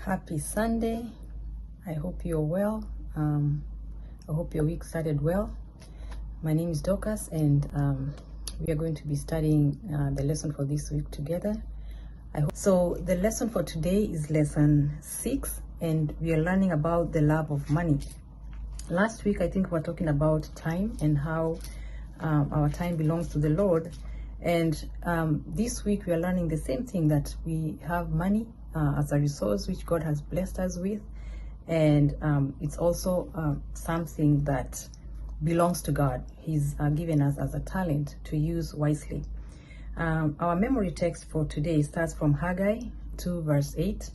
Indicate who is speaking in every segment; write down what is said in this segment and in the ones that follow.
Speaker 1: Happy Sunday. I hope you're well. I hope your week started well. My name is Dorcas, and we are going to be studying the lesson for this week together. So the lesson for today is lesson 6, and we are learning about the love of money. Last week, I think we were talking about time and how our time belongs to the Lord. And this week, we are learning the same thing, that we have money as a resource which God has blessed us with. And it's also something that belongs to God. He's given us as a talent to use wisely. Our memory text for today starts from Haggai 2 verse 8,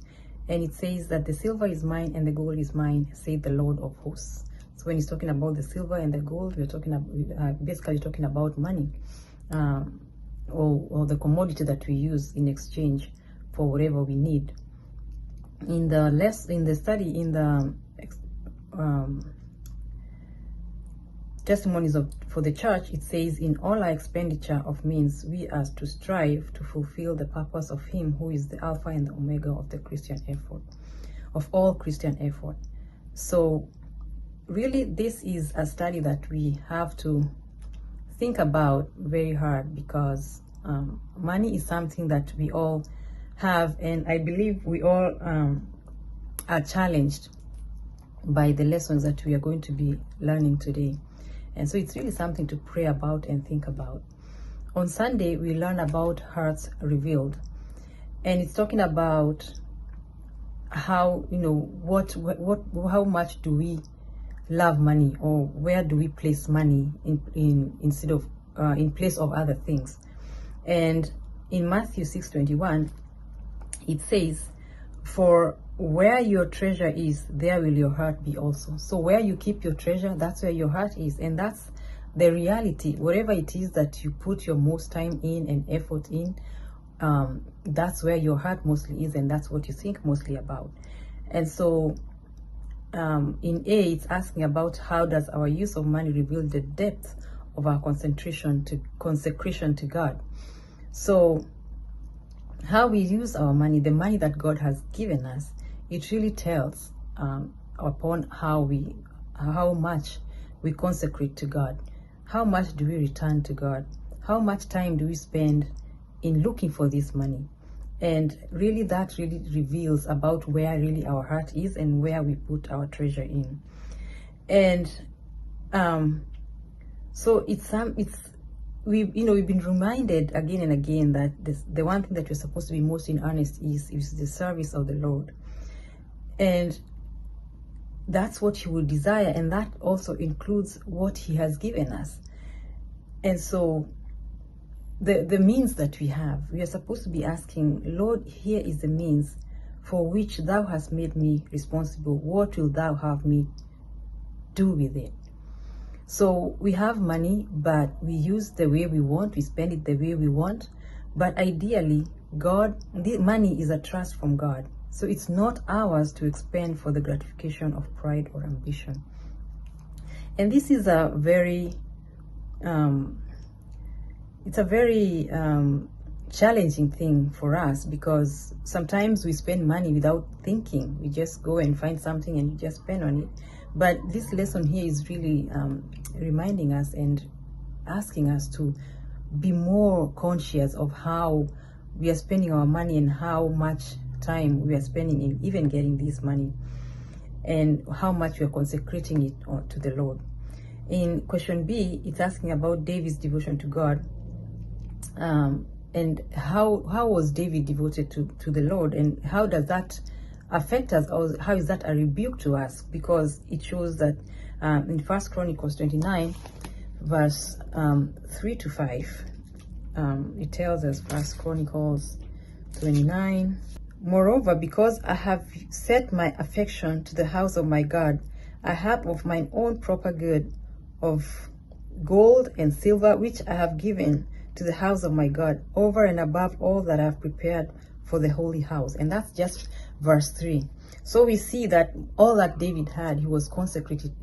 Speaker 1: and it says that the silver is mine and the gold is mine, saith the Lord of hosts. So when he's talking about the silver and the gold, we're talking about, basically talking about money, or the commodity that we use in exchange for whatever we need. In the study in the Testimonies for the church, it says, in all our expenditure of means, we are to strive to fulfill the purpose of him who is the Alpha and the Omega of the Christian effort, of all Christian effort. So really, this is a study that we have to think about very hard, because money is something that we all have, and I believe we all are challenged by the lessons that we are going to be learning today. And so it's really something to pray about and think about. On Sunday, we learn about hearts revealed, and it's talking about how, how much do we love money, or where do we place money instead of in place of other things. And in Matthew 6:21, it says, for where your treasure is, there will your heart be also. So where you keep your treasure, that's where your heart is. And that's the reality. Whatever it is that you put your most time in and effort in, that's where your heart mostly is, and that's what you think mostly about. And so in A, it's asking about how does our use of money reveal the depth of our consecration to God. So how we use our money, the money that God has given us, it really tells upon how much we consecrate to God. How much do we return to God? How much time do we spend in looking for this money? And really, that really reveals about where really our heart is and where we put our treasure in. And so we've been reminded again and again that the one thing that we're supposed to be most in earnest is the service of the Lord. And that's what he would desire, and that also includes what he has given us. And so the means that we are supposed to be asking, Lord, here is the means for which thou hast made me responsible. What will thou have me do with it? So we have money, but we use the way we want, we spend it the way we want. But ideally, money is a trust from God. So it's not ours to expend for the gratification of pride or ambition. And this is a very challenging thing for us, because sometimes we spend money without thinking. We just go and find something and you just spend on it. But this lesson here is really reminding us and asking us to be more conscious of how we are spending our money and how much time we are spending in even getting this money, and how much we are consecrating it to the Lord. In question B, it's asking about David's devotion to God, and how was David devoted to the Lord, and how does that affect us, or how is that a rebuke to us? Because it shows that in 1 Chronicles 29 verse 3 to 5, it tells us, 1 Chronicles 29, moreover, because I have set my affection to the house of my God, I have of mine own proper good of gold and silver, which I have given to the house of my God, over and above all that I have prepared for the holy house. And that's just verse 3. So we see that all that David had, he was consecrating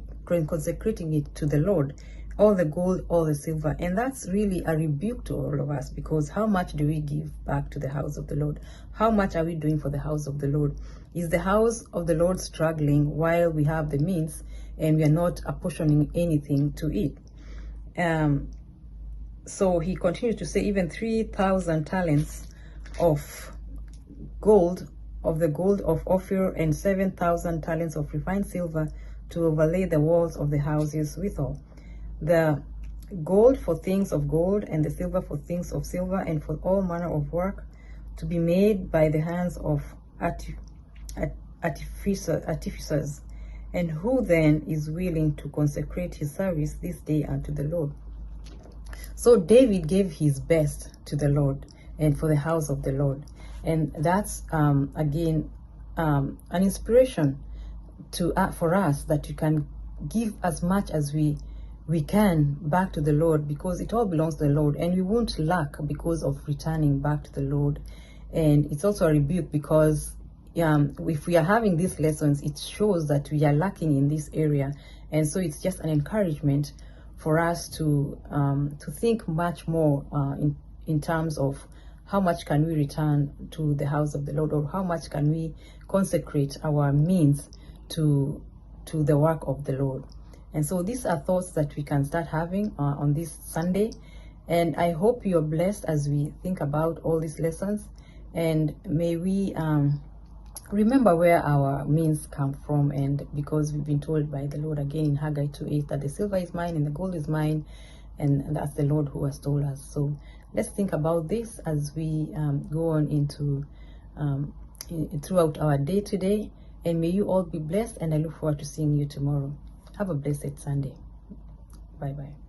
Speaker 1: it to the Lord. all the gold, all the silver. And that's really a rebuke to all of us, because how much do we give back to the house of the Lord? How much are we doing for the house of the Lord? Is the house of the Lord struggling while we have the means and we are not apportioning anything to it? So he continues to say, even 3,000 talents of gold, of the gold of Ophir, and 7,000 talents of refined silver, to overlay the walls of the houses withal. The gold for things of gold, and the silver for things of silver, and for all manner of work to be made by the hands of artificers. And who then is willing to consecrate his service this day unto the Lord? So David gave his best to the Lord and for the house of the Lord. And that's, again, an inspiration to for us, that you can give as much as we can back to the Lord, because it all belongs to the Lord, and we won't lack because of returning back to the Lord. And it's also a rebuke, because if we are having these lessons, it shows that we are lacking in this area. And so it's just an encouragement for us to think much more in terms of how much can we return to the house of the Lord, or how much can we consecrate our means to the work of the Lord. And so these are thoughts that we can start having on this Sunday. And I hope you're blessed as we think about all these lessons. And may we remember where our means come from, and because we've been told by the Lord again in Haggai 2:8 that the silver is mine and the gold is mine, and that's the Lord who has told us. So let's think about this as we go on into throughout our day today. And may you all be blessed, and I look forward to seeing you tomorrow. Have a blessed Sunday. Bye-bye.